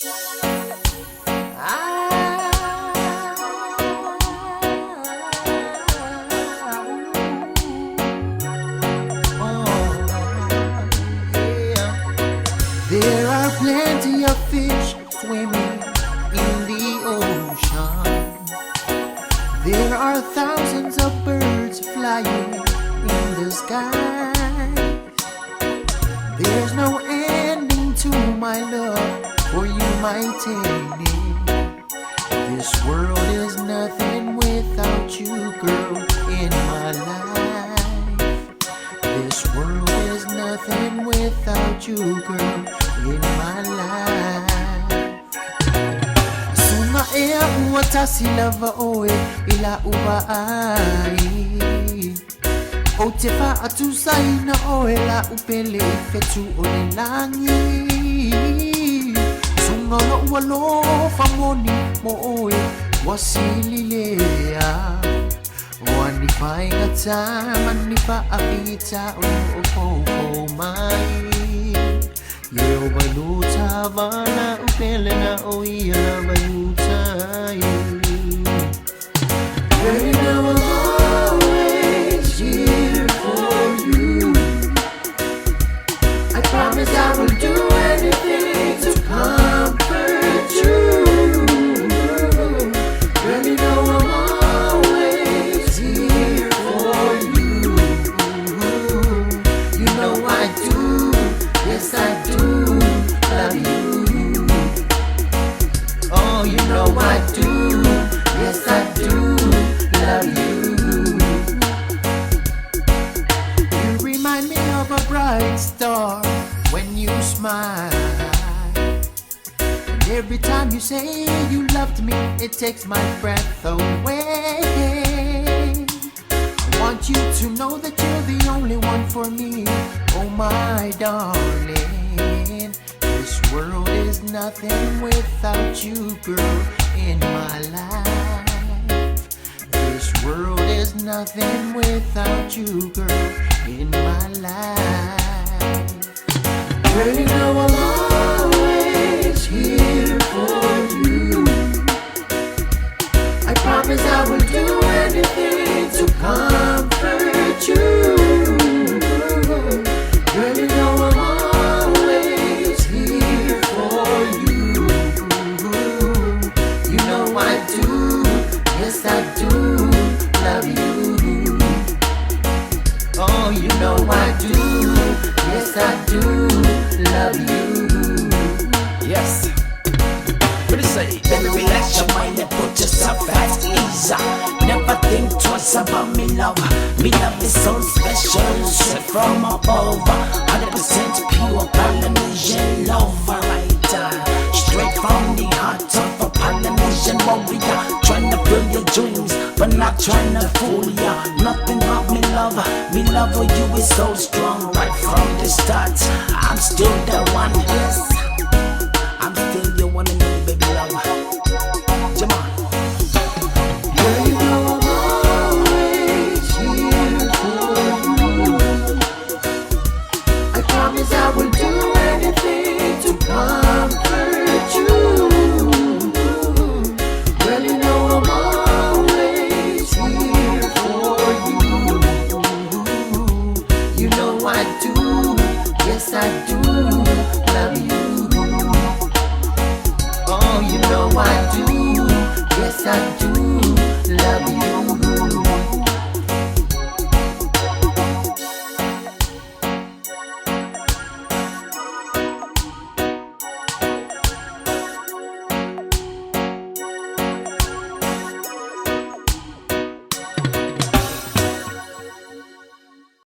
There are plenty of fish swimming in the ocean. There are thousands of birds flying in the sky. There's no ending to my love for you, my Teddy. This world is nothing without you, girl, in my life. This world is nothing without you, girl, in my life. Suna ea uwata silava oe ila uba ai. O te wha atu saina oe la upele fetu o le langi. Sunga lo ua lo famoni mo oe wasili lea. Wani whainga tā mani whaapita o fōfō mai. Leo wailu tā wana upele na o ia la wailu tai. Girl, you know I'm always here for you. I promise I will do anything to comfort you. Girl, you know I'm always here for you. You know I do, yes I do love you. Oh, you know I do, yes I do love you. You remind me of a bright star when you smile. And every time you say you loved me, it takes my breath away. I want you to know that you're the only one for me, oh my darling. This world is nothing without you, girl, in my life. This world is nothing without you, girl, in my life. Girl, you know I'm always here for you. I promise I will do anything to comfort you. Girl, you know I'm always here for you. You know I do, yes I do love you. Oh, you know I do, yes I do love you. Yes. What you say? Baby, relax your mind and put yourself at ease. Never think twice about me, love. Me love is so special, straight from above. 100% pure Polynesian love, right? Straight from the heart of a Polynesian warrior. Trying to fill your dreams, but not trying to fool ya. Nothing but me love for you is so strong. Right from the start, I'm still the one. Yes, I'm still your one and only baby love. Come on. Girl, you know I'm always here for you. I promise I will do anything to comfort you. Girl, you know I'm always here for you. You know I do, yes I do love you. Oh, you know I do, yes I do.